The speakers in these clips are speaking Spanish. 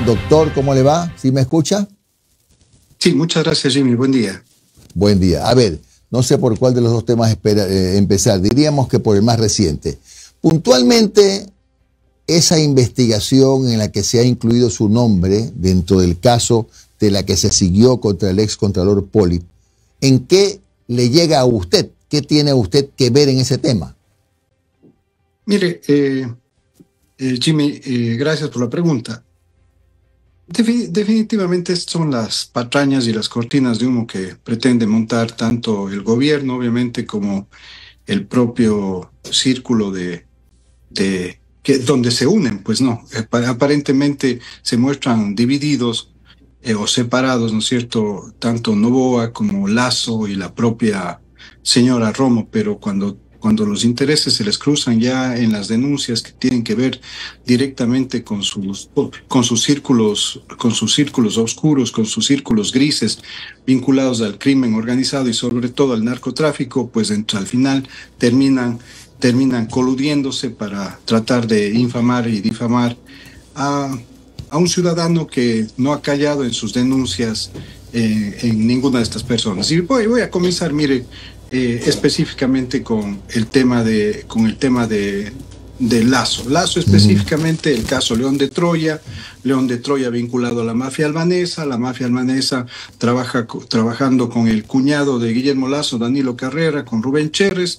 Doctor, ¿cómo le va? ¿Sí me escucha? Sí, muchas gracias, Jimmy. Buen día. Buen día. A ver, no sé por cuál de los dos temas empezar. Diríamos que por el más reciente. Puntualmente, esa investigación en la que se ha incluido su nombre dentro del caso de la que se siguió contra el ex contralor Poli, ¿en qué le llega a usted? ¿Qué tiene usted que ver en ese tema? Mire, Jimmy, gracias por la pregunta. Definitivamente son las patrañas y las cortinas de humo que pretende montar tanto el gobierno, obviamente, como el propio círculo donde se unen, pues no. Aparentemente se muestran divididos o separados, ¿no es cierto? Tanto Noboa como Lasso y la propia señora Romo, pero cuando los intereses se les cruzan ya en las denuncias que tienen que ver directamente con sus círculos oscuros, con sus círculos grises vinculados al crimen organizado y sobre todo al narcotráfico, pues al final terminan coludiéndose para tratar de infamar y difamar a un ciudadano que no ha callado en sus denuncias en ninguna de estas personas. Y voy a comenzar, mire, específicamente con el tema de Lasso. Lasso específicamente el caso León de Troya vinculado a la mafia albanesa trabajando con el cuñado de Guillermo Lasso, Danilo Carrera, con Rubén Cherres,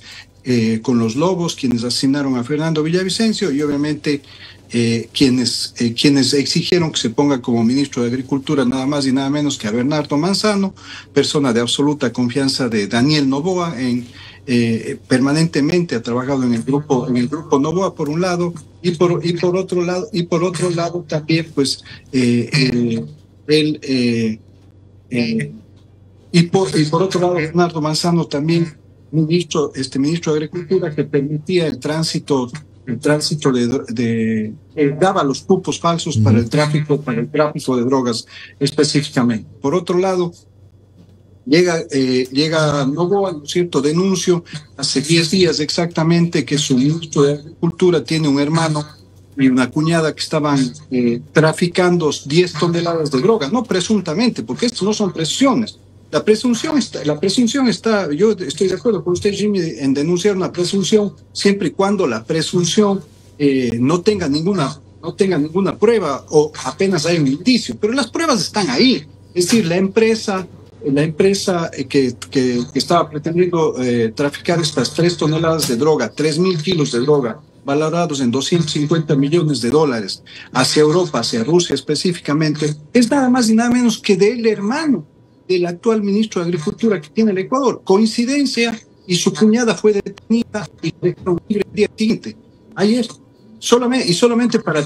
con los Lobos, quienes asesinaron a Fernando Villavicencio y obviamente quienes exigieron que se ponga como ministro de Agricultura nada más y nada menos que a Bernardo Manzano, persona de absoluta confianza de Daniel Noboa, permanentemente ha trabajado en el grupo Noboa por un lado y por otro lado también pues por otro lado Bernardo Manzano también ministro de Agricultura que permitía el tránsito daba los cupos falsos para el tráfico de drogas específicamente. Por otro lado, llega Noboa, ¿no es cierto? Denuncio hace 10 días exactamente que su ministro de Agricultura tiene un hermano y una cuñada que estaban traficando 10 toneladas de droga, no presuntamente, porque estos no son presunciones. La presunción está, yo estoy de acuerdo con usted, Jimmy, en denunciar una presunción siempre y cuando la presunción no tenga ninguna prueba o apenas hay un indicio, pero las pruebas están ahí. Es decir, la empresa que estaba pretendiendo traficar estas 3 toneladas de droga, 3.000 kilos de droga, valorados en $250 millones hacia Europa, hacia Rusia específicamente, es nada más y nada menos que del hermano del actual ministro de Agricultura que tiene el Ecuador. Coincidencia, y su cuñada fue detenida y dejaron libre el día siguiente. Ayer, solamente para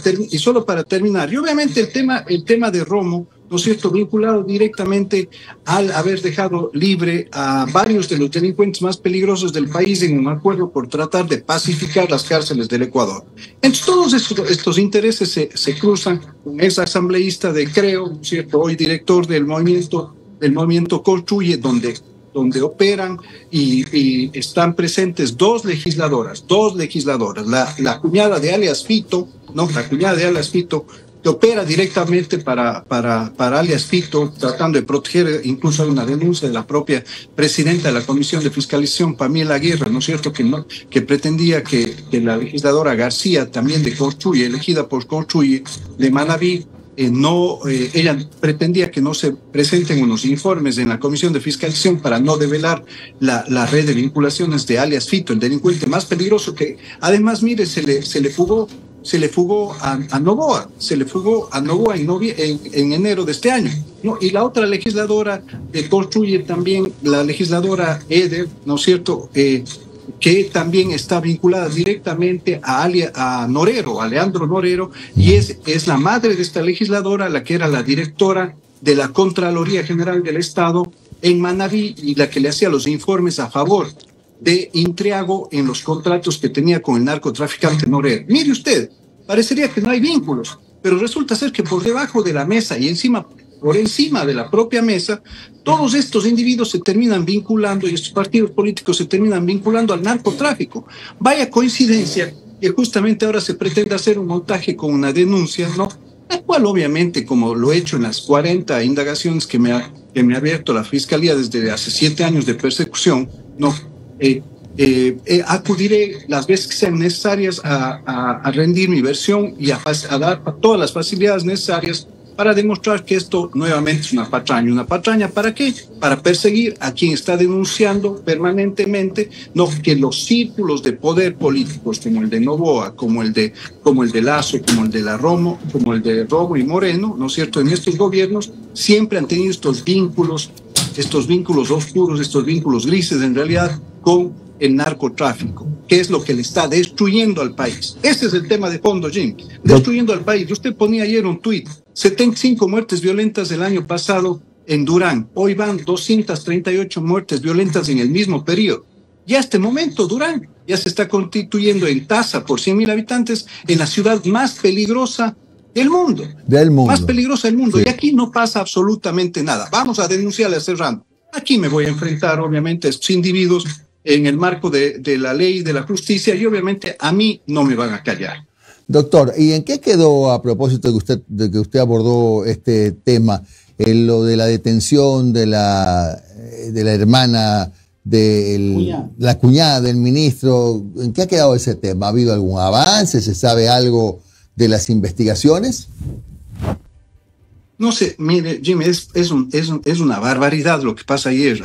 terminar. Y obviamente el tema de Romo, ¿no es cierto?, vinculado directamente al haber dejado libre a varios de los delincuentes más peligrosos del país en un acuerdo por tratar de pacificar las cárceles del Ecuador. Entonces todos estos intereses se cruzan. Un ex asambleísta de Creo, ¿no es cierto?, hoy director del movimiento Construye, donde operan y están presentes dos legisladoras, la cuñada de alias Fito, que opera directamente para alias Fito, tratando de proteger, incluso hay una denuncia de la propia presidenta de la Comisión de Fiscalización, Pamela Aguirre, ¿no es cierto?, que pretendía que la legisladora García, también de Construye, elegida por Construye, de Manabí, ella pretendía que no se presenten unos informes en la Comisión de Fiscalización para no develar la red de vinculaciones de alias Fito, el delincuente más peligroso que, además, mire, se le fugó a Noboa, en enero de este año, ¿no? Y la otra legisladora Construye también, la legisladora Eder, ¿no es cierto?, que también está vinculada directamente a Leandro Norero, y es la madre de esta legisladora, la que era la directora de la Contraloría General del Estado en Manabí y la que le hacía los informes a favor de Intriago en los contratos que tenía con el narcotraficante Norero. Mire usted, parecería que no hay vínculos, pero resulta ser que por debajo de la mesa y por encima de la propia mesa, todos estos individuos se terminan vinculando y estos partidos políticos se terminan vinculando al narcotráfico. Vaya coincidencia que justamente ahora se pretende hacer un montaje con una denuncia, ¿no?, la cual obviamente, como lo he hecho en las 40 indagaciones que me ha abierto la Fiscalía desde hace 7 años de persecución, no, acudiré las veces que sean necesarias a rendir mi versión y a dar todas las facilidades necesarias para demostrar que esto nuevamente es una patraña. ¿Una patraña para qué? Para perseguir a quien está denunciando permanentemente, no, que los círculos de poder políticos como el de Noboa, como el de Lasso, como el de la Romo, como el de Robo y Moreno, ¿no es cierto?, en estos gobiernos siempre han tenido estos vínculos oscuros, estos vínculos grises en realidad con el narcotráfico, que es lo que le está destruyendo al país. Ese es el tema de fondo, Jim. Destruyendo al país. Usted ponía ayer un tuit, 75 muertes violentas el año pasado en Durán. Hoy van 238 muertes violentas en el mismo periodo. Y a este momento Durán ya se está constituyendo en tasa por 100.000 habitantes en la ciudad más peligrosa del mundo. Más peligrosa del mundo. Sí. Y aquí no pasa absolutamente nada. Vamos a denunciarle a Serrano. Aquí me voy a enfrentar, obviamente, a estos individuos en el marco de la ley, de la justicia, y obviamente a mí no me van a callar. Doctor, ¿y en qué quedó, a propósito de que usted abordó este tema, en lo de la detención de la hermana, la cuñada del ministro? ¿En qué ha quedado ese tema? ¿Ha habido algún avance? ¿Se sabe algo de las investigaciones? No sé, mire, Jimmy, es una barbaridad lo que pasa ayer,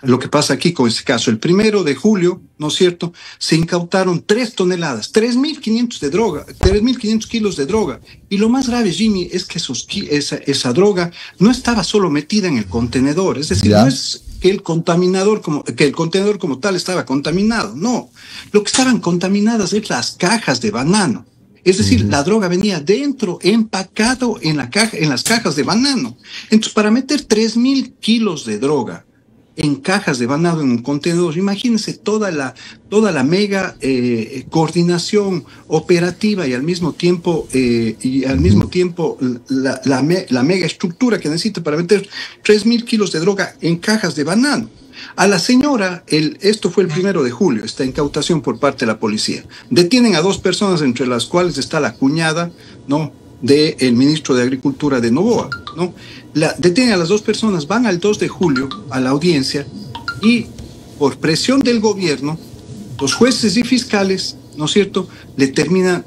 lo que pasa aquí con este caso. El 1 de julio, ¿no es cierto?, se incautaron 3 toneladas, 3.500 de droga, 3.500 kilos de droga. Y lo más grave, Jimmy, es que esa droga no estaba solo metida en el contenedor, es decir, no es que el contenedor como tal estaba contaminado, no. Lo que estaban contaminadas es las cajas de banano. Es decir, la droga venía dentro, empacado en las cajas de banano. Entonces, para meter 3.000 kilos de droga en cajas de banano en un contenedor, imagínense toda la mega coordinación operativa y al mismo tiempo la mega estructura que necesita para meter 3.000 kilos de droga en cajas de banano. A la señora, esto fue el 1 de julio, esta incautación por parte de la policía. Detienen a 2 personas, entre las cuales está la cuñada, ¿no?, del ministro de Agricultura de Noboa, ¿no? Detienen a las 2 personas, van al 2 de julio a la audiencia y por presión del gobierno, los jueces y fiscales, ¿no es cierto?, le terminan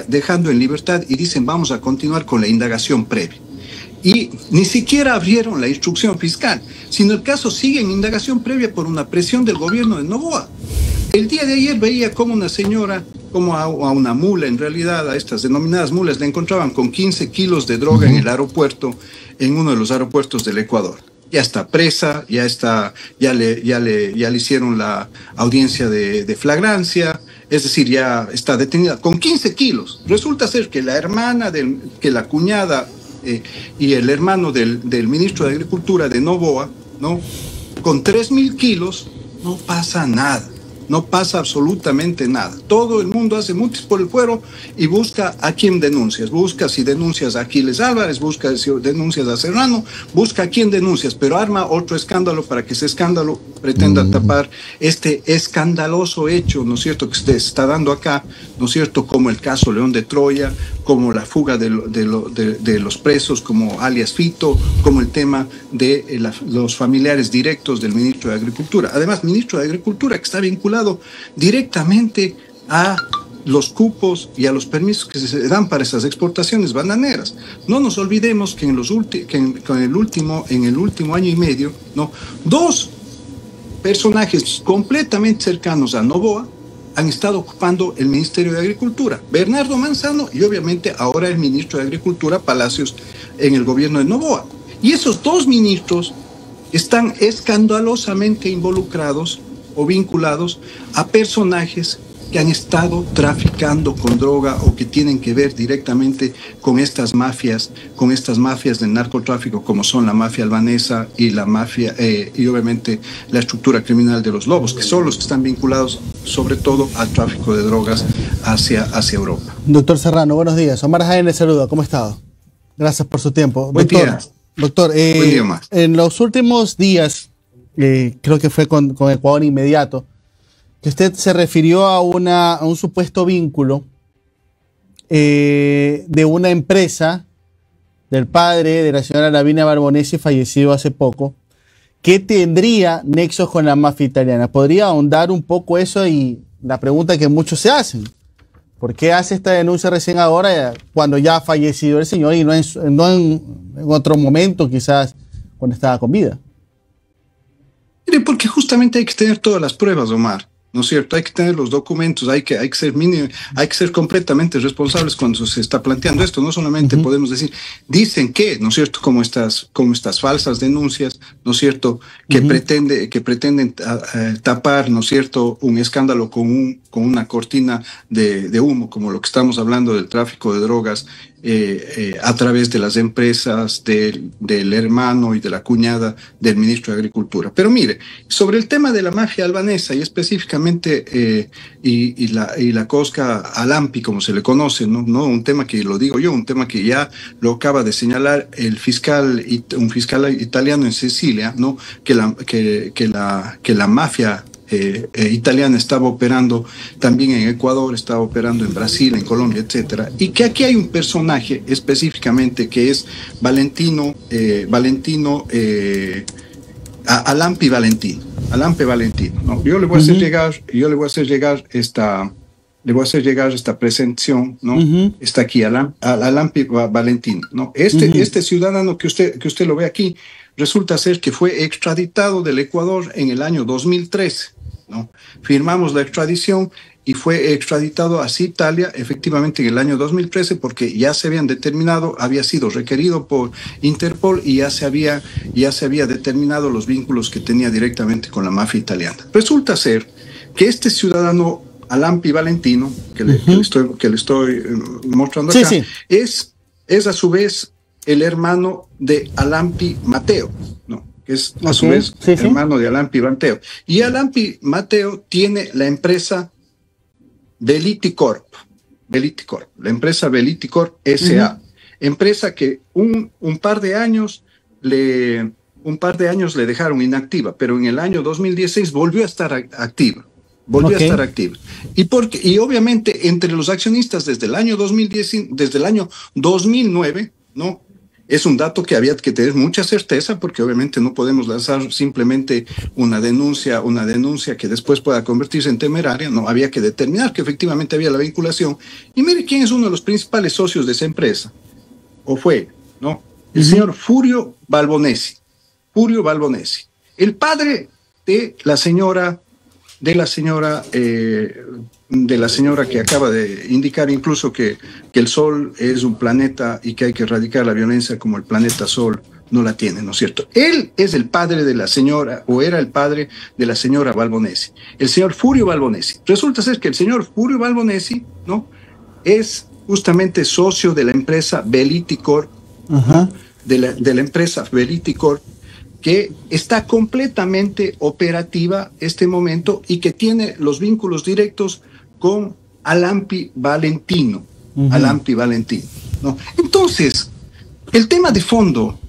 dejando en libertad y dicen vamos a continuar con la indagación previa. Y ni siquiera abrieron la instrucción fiscal, sino el caso sigue en indagación previa por una presión del gobierno de Noboa. El día de ayer veía como una señora, como a una mula, en realidad, a estas denominadas mulas, le encontraban con 15 kilos de droga en el aeropuerto, en uno de los aeropuertos del Ecuador. Ya está presa, ya le hicieron la audiencia de flagrancia, es decir, ya está detenida con 15 kilos. Resulta ser que la hermana, que la cuñada y el hermano del ministro de Agricultura de Noboa, ¿no?, con 3.000 kilos, no pasa nada. No pasa absolutamente nada. Todo el mundo hace mutis por el fuero y busca a quién denuncias. Busca si denuncias a Aquiles Álvarez, busca si denuncias a Serrano, busca a quién denuncias, pero arma otro escándalo para que ese escándalo pretenda tapar este escandaloso hecho, ¿no es cierto?, que se está dando acá, ¿no es cierto?, como el caso León de Troya, como la fuga de los presos, como alias Fito, como el tema de los familiares directos del ministro de Agricultura. Además, ministro de Agricultura que está vinculado directamente a los cupos y a los permisos que se dan para esas exportaciones bananeras. No nos olvidemos que en el último año y medio, ¿no?, 2 personajes completamente cercanos a Noboa han estado ocupando el Ministerio de Agricultura. Bernardo Manzano y obviamente ahora el ministro de Agricultura, Palacios, en el gobierno de Noboa. Y esos 2 ministros están escandalosamente involucrados o vinculados a personajes que han estado traficando con droga o que tienen que ver directamente con estas mafias del narcotráfico, como son la mafia albanesa y la mafia y obviamente la estructura criminal de los lobos, que son los que están vinculados sobre todo al tráfico de drogas hacia Europa. Doctor Serrano, buenos días. Omar Jaén le saluda. ¿Cómo ha estado? Gracias por su tiempo. Buen día. Doctor, buen día más. En los últimos días, creo que fue con Ecuador Inmediato, que usted se refirió a un supuesto vínculo de una empresa del padre de la señora Lavinia Barbonesi, fallecido hace poco, que tendría nexos con la mafia italiana. ¿Podría ahondar un poco eso y la pregunta que muchos se hacen? ¿Por qué hace esta denuncia recién ahora cuando ya ha fallecido el señor y no en otro momento, quizás cuando estaba con vida? Mire, porque justamente hay que tener todas las pruebas, Omar, ¿no es cierto? Hay que tener los documentos, hay que ser mínimo, hay que ser completamente responsables cuando se está planteando esto. No solamente podemos decir, dicen que, ¿no es cierto? Como estas falsas denuncias, ¿no es cierto? Que pretenden tapar, ¿no es cierto? Un escándalo con una cortina de humo, como lo que estamos hablando del tráfico de drogas, a través de las empresas del hermano y de la cuñada del ministro de Agricultura. Pero mire, sobre el tema de la mafia albanesa y específicamente y la cosca Alampi, como se le conoce, ¿no? Un tema que lo digo yo, un tema que ya lo acaba de señalar un fiscal italiano en Sicilia, ¿no? Que la mafia italiana estaba operando también en Ecuador, estaba operando en Brasil, en Colombia, etcétera, y que aquí hay un personaje específicamente que es Alampi Valentino, ¿no? Yo le voy a hacer llegar esta presentación, ¿no? Está aquí Alampi Valentino, ¿no? Este ciudadano que usted lo ve aquí resulta ser que fue extraditado del Ecuador en el año 2013, ¿no? Firmamos la extradición y fue extraditado hacia Italia efectivamente en el año 2013 porque ya se habían determinado, había sido requerido por Interpol y ya se había determinado los vínculos que tenía directamente con la mafia italiana. Resulta ser que este ciudadano Alampi Valentino, que le estoy mostrando acá, es a su vez el hermano de Alampi Matteo, ¿no? Que es a su vez hermano de Alampi Matteo. Y Alampi Matteo tiene la empresa Veliticorp, la empresa Veliticorp S.A., empresa que un par de años le dejaron inactiva, pero en el año 2016 volvió a estar activa. Y obviamente entre los accionistas desde el año 2009, ¿no? Es un dato que había que tener mucha certeza porque obviamente no podemos lanzar simplemente una denuncia que después pueda convertirse en temeraria, no, había que determinar que efectivamente había la vinculación. Y mire quién es uno de los principales socios de esa empresa, o fue, ¿no? El señor Furio Balbonesi, el padre de la señora que acaba de indicar incluso que el Sol es un planeta y que hay que erradicar la violencia como el planeta Sol no la tiene, ¿no es cierto? Él es el padre de la señora, o era el padre de la señora Balbonesi, el señor Furio Balbonesi. Resulta ser que el señor Furio Balbonesi, ¿no? Es justamente socio de la empresa Veliticorp, ¿no? de la empresa Veliticorp, que está completamente operativa este momento y que tiene los vínculos directos con Alampi Valentino, ¿no? Entonces, el tema de fondo,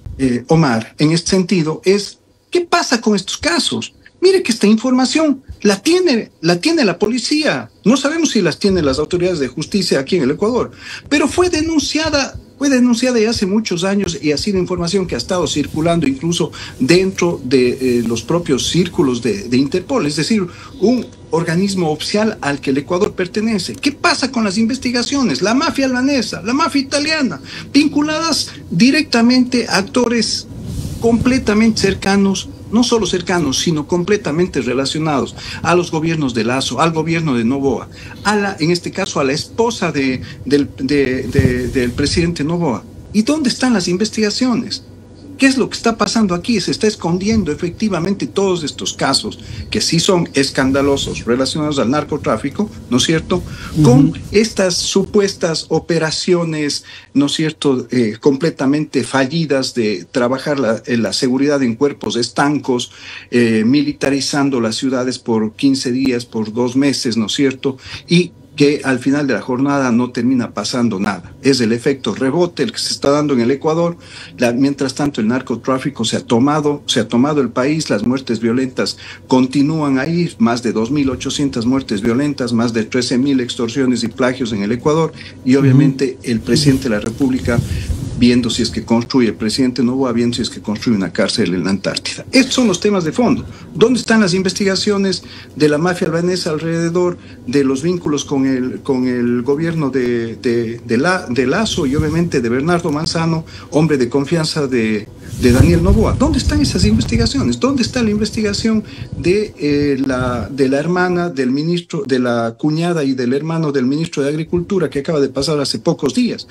Omar, en este sentido, es ¿qué pasa con estos casos? Mire que esta información la tiene la policía, no sabemos si las tienen las autoridades de justicia aquí en el Ecuador, pero fue denunciada ya hace muchos años y ha sido información que ha estado circulando incluso dentro de los propios círculos de Interpol, es decir, un organismo oficial al que el Ecuador pertenece. ¿Qué pasa con las investigaciones? La mafia albanesa, la mafia italiana, vinculadas directamente a actores completamente cercanos, no solo cercanos, sino completamente relacionados a los gobiernos de Lasso, al gobierno de Noboa, en este caso a la esposa del presidente Noboa. ¿Y dónde están las investigaciones? ¿Qué es lo que está pasando aquí? Se está escondiendo efectivamente todos estos casos que sí son escandalosos relacionados al narcotráfico, ¿no es cierto? Con estas supuestas operaciones, ¿no es cierto?, completamente fallidas de trabajar la seguridad en cuerpos estancos, militarizando las ciudades por 15 días, por 2 meses, ¿no es cierto? Y que al final de la jornada no termina pasando nada. Es el efecto rebote el que se está dando en el Ecuador. Mientras tanto, el narcotráfico se ha tomado el país, las muertes violentas continúan ahí, más de 2.800 muertes violentas, más de 13.000 extorsiones y plagios en el Ecuador, y obviamente el presidente de la República viendo si es que construye, el presidente Noboa viendo si es que construye una cárcel en la Antártida. Estos son los temas de fondo. ¿Dónde están las investigaciones de la mafia albanesa alrededor de los vínculos con el gobierno de Lasso y obviamente de Bernardo Manzano, hombre de confianza de Daniel Noboa? ¿Dónde están esas investigaciones? ¿Dónde está la investigación de la hermana del ministro, de la cuñada y del hermano del ministro de Agricultura que acaba de pasar hace pocos días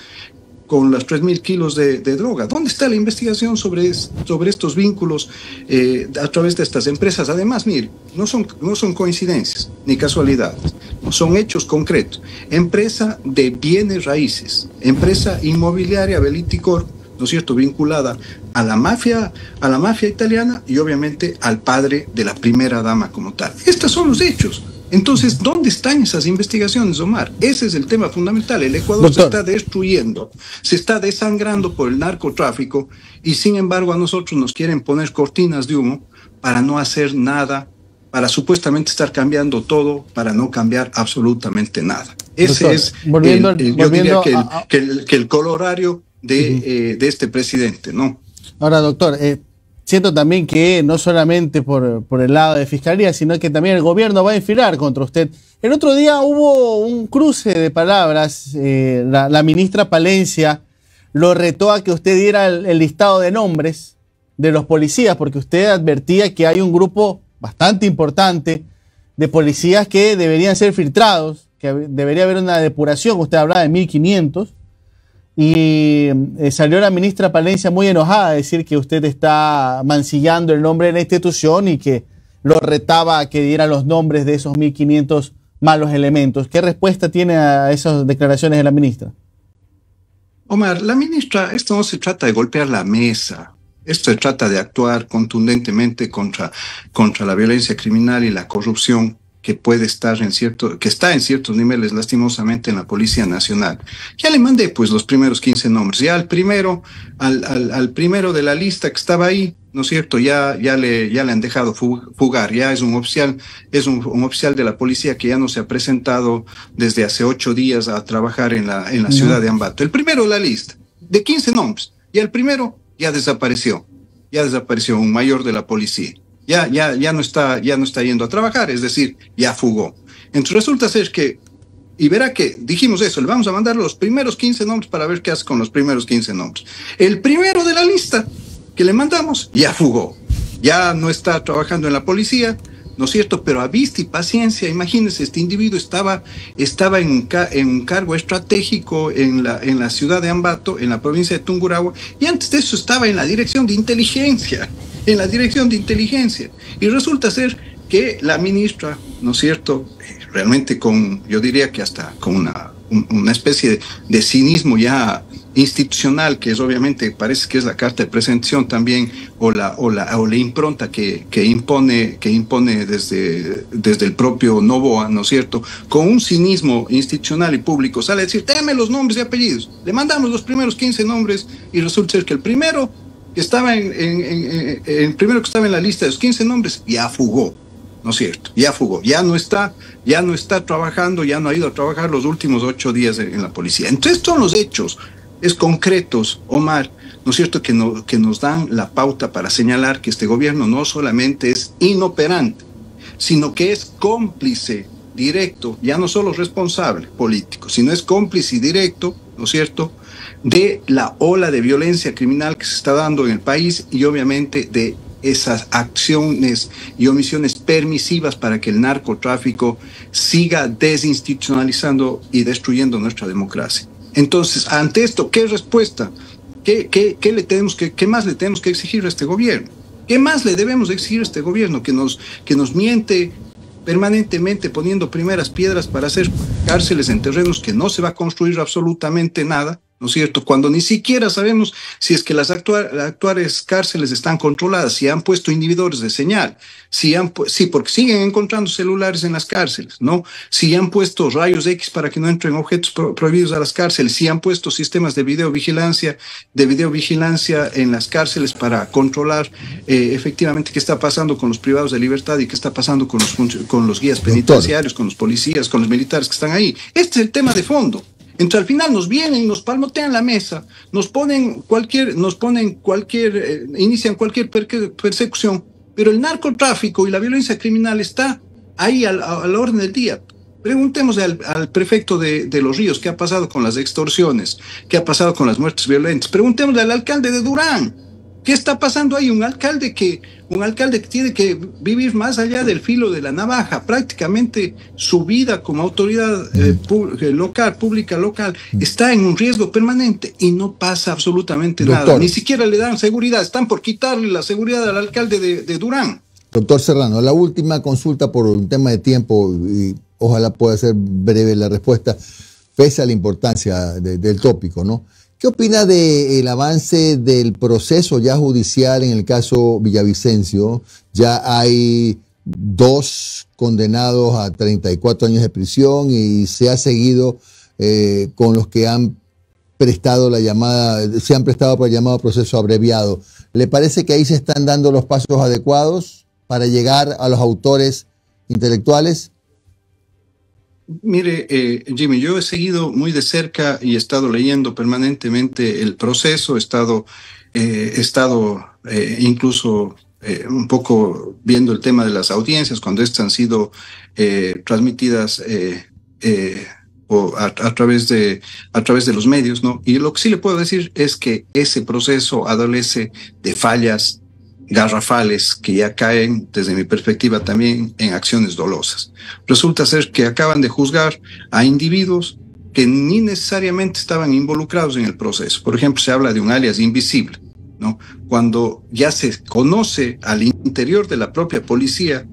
con las 3.000 kilos de droga? ¿Dónde está la investigación sobre estos vínculos a través de estas empresas? Además, mire, no son coincidencias ni casualidades, no son hechos concretos. Empresa de bienes raíces, empresa inmobiliaria Beliticor, ¿no es cierto?, vinculada a la mafia italiana y obviamente al padre de la primera dama como tal. Estos son los hechos. Entonces, ¿dónde están esas investigaciones, Omar? Ese es el tema fundamental. El Ecuador se está destruyendo, se está desangrando por el narcotráfico y sin embargo a nosotros nos quieren poner cortinas de humo para no hacer nada, para supuestamente estar cambiando todo, para no cambiar absolutamente nada. Ese Doctor, es yo diría que el colorario de este presidente, ¿no? Ahora, doctor, siento también que no solamente por el lado de Fiscalía, sino que también el gobierno va a enfilar contra usted. El otro día hubo un cruce de palabras. La ministra Palencia lo retó a que usted diera el listado de nombres de los policías, porque usted advertía que hay un grupo bastante importante de policías que deberían ser filtrados, que debería haber una depuración. Usted hablaba de 1.500. Y salió la ministra Palencia muy enojada a decir que usted está mancillando el nombre de la institución y que lo retaba a que diera los nombres de esos 1.500 malos elementos. ¿Qué respuesta tiene a esas declaraciones de la ministra? Omar, la ministra, esto no se trata de golpear la mesa. Esto se trata de actuar contundentemente contra la violencia criminal y la corrupción que puede estar que está en ciertos niveles lastimosamente en la Policía Nacional. Ya le mandé pues los primeros 15 nombres. Ya al primero de la lista que estaba ahí, ¿no es cierto? Ya le han dejado fugar. Ya es un oficial de la policía que ya no se ha presentado desde hace 8 días a trabajar en la ciudad de Ambato. El primero de la lista, de 15 nombres. Y el primero ya desapareció. Ya desapareció un mayor de la policía. Ya no está yendo a trabajar, es decir, ya fugó. Entonces resulta ser que, y verá que dijimos eso, le vamos a mandar los primeros 15 nombres para ver qué hace con los primeros 15 nombres. El primero de la lista que le mandamos ya fugó, ya no está trabajando en la policía, ¿no es cierto? Pero a vista y paciencia, imagínense, este individuo estaba en un cargo estratégico en la ciudad de Ambato, en la provincia de Tungurahua, y antes de eso estaba en la dirección de inteligencia. Y resulta ser que la ministra, ¿no es cierto?, realmente yo diría que hasta con una especie de cinismo ya institucional, que es obviamente, parece que es la carta de presentación también, o la impronta que impone desde el propio Noboa, ¿no es cierto?, con un cinismo institucional y público, sale a decir, dame los nombres y apellidos. Le mandamos los primeros 15 nombres y resulta ser que el primero que estaba en la lista de los 15 nombres ya fugó, ¿no es cierto? Ya fugó, ya no está trabajando, ya no ha ido a trabajar los últimos 8 días en la policía. Entonces, son los hechos, es concretos, Omar, ¿no es cierto?, que nos dan la pauta para señalar que este gobierno no solamente es inoperante, sino que es cómplice directo, ya no solo responsable político, sino es cómplice y directo, ¿no es cierto?, de la ola de violencia criminal que se está dando en el país y obviamente de esas acciones y omisiones permisivas para que el narcotráfico siga desinstitucionalizando y destruyendo nuestra democracia. Entonces, ante esto, ¿qué respuesta? ¿Qué más le tenemos que exigir a este gobierno? ¿Qué más le debemos exigir a este gobierno que nos miente permanentemente poniendo primeras piedras para hacer cárceles en terrenos que no se va a construir absolutamente nada? ¿No es cierto? Cuando ni siquiera sabemos si es que las actuales cárceles están controladas, si han puesto inhibidores de señal, sí, porque siguen encontrando celulares en las cárceles, ¿no? Si han puesto rayos X para que no entren objetos prohibidos a las cárceles, si han puesto sistemas de videovigilancia en las cárceles para controlar efectivamente qué está pasando con los privados de libertad y qué está pasando con los guías penitenciarios, con los policías, con los militares que están ahí. Este es el tema de fondo. Entonces al final nos vienen, nos palmotean la mesa, inician cualquier persecución, pero el narcotráfico y la violencia criminal está ahí a la orden del día. Preguntémosle al prefecto de Los Ríos qué ha pasado con las extorsiones, qué ha pasado con las muertes violentas. Preguntémosle al alcalde de Durán, ¿qué está pasando ahí? Un alcalde que tiene que vivir más allá del filo de la navaja. Prácticamente su vida como autoridad pública local, está en un riesgo permanente y no pasa absolutamente nada. Ni siquiera le dan seguridad. Están por quitarle la seguridad al alcalde de Durán. Doctor Serrano, la última consulta por un tema de tiempo, y ojalá pueda ser breve la respuesta, pese a la importancia del tópico, ¿no? ¿Qué opina del avance del proceso ya judicial en el caso Villavicencio? Ya hay 2 condenados a 34 años de prisión y se ha seguido con los que han prestado se han prestado por el llamado proceso abreviado. ¿Le parece que ahí se están dando los pasos adecuados para llegar a los autores intelectuales? Mire, Jimmy, yo he seguido muy de cerca y he estado leyendo permanentemente el proceso, he estado incluso un poco viendo el tema de las audiencias cuando estas han sido transmitidas a través de los medios, ¿no? Y lo que sí le puedo decir es que ese proceso adolece de fallas garrafales que ya caen, desde mi perspectiva también, en acciones dolosas. Resulta ser que acaban de juzgar a individuos que ni necesariamente estaban involucrados en el proceso. Por ejemplo, se habla de un alias invisible, ¿no? Cuando ya se conoce al interior de la propia policía,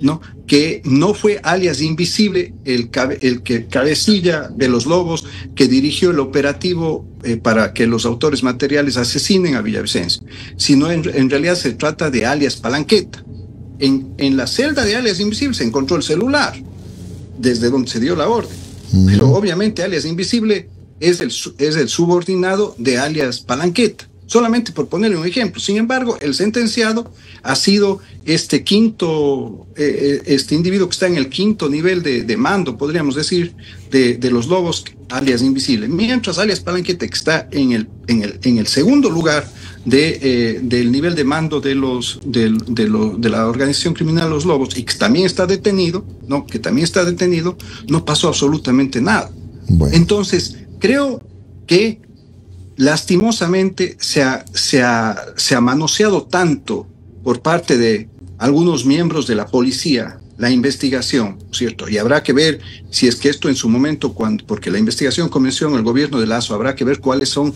¿no?, que no fue alias invisible el que cabecilla de los Lobos, que dirigió el operativo para que los autores materiales asesinen a Villavicencio, sino en realidad se trata de alias Palanqueta. En la celda de alias invisible se encontró el celular, desde donde se dio la orden, pero obviamente alias invisible es el subordinado de alias Palanqueta. Solamente por ponerle un ejemplo. Sin embargo, el sentenciado ha sido este individuo que está en el quinto nivel de mando, podríamos decir, de los Lobos, alias Invisible. Mientras alias Palanqueta, que está en el segundo lugar del nivel de mando de la organización criminal Los Lobos, y que también está detenido, ¿no? No pasó absolutamente nada. Bueno. Entonces, creo que lastimosamente se ha manoseado tanto por parte de algunos miembros de la policía la investigación, ¿cierto? Y habrá que ver si es que esto en su momento, porque la investigación comenzó en el gobierno de Lasso, habrá que ver cuáles son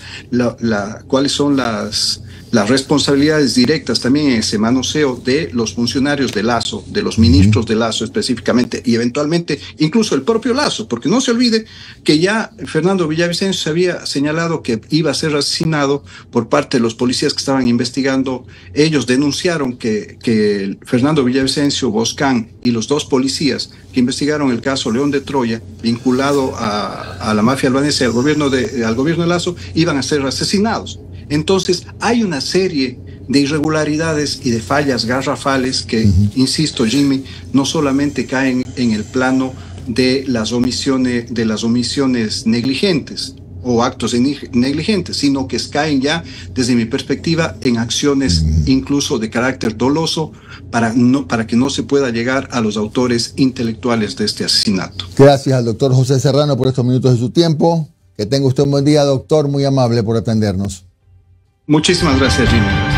las responsabilidades directas también en ese manoseo de los funcionarios de Lasso, de los ministros de Lasso específicamente, y eventualmente incluso el propio Lasso, porque no se olvide que ya Fernando Villavicencio se había señalado que iba a ser asesinado por parte de los policías que estaban investigando. Ellos denunciaron que Fernando Villavicencio, Boscán y los 2 policías que investigaron el caso León de Troya, vinculado a la mafia albanesa y al gobierno de Lasso, iban a ser asesinados. Entonces, hay una serie de irregularidades y de fallas garrafales que, insisto, Jimmy, no solamente caen en el plano de las omisiones negligentes o actos negligentes, sino que caen ya, desde mi perspectiva, en acciones incluso de carácter doloso para que no se pueda llegar a los autores intelectuales de este asesinato. Gracias al doctor José Serrano por estos minutos de su tiempo. Que tenga usted un buen día, doctor, muy amable por atendernos. Muchísimas gracias, Jimmy.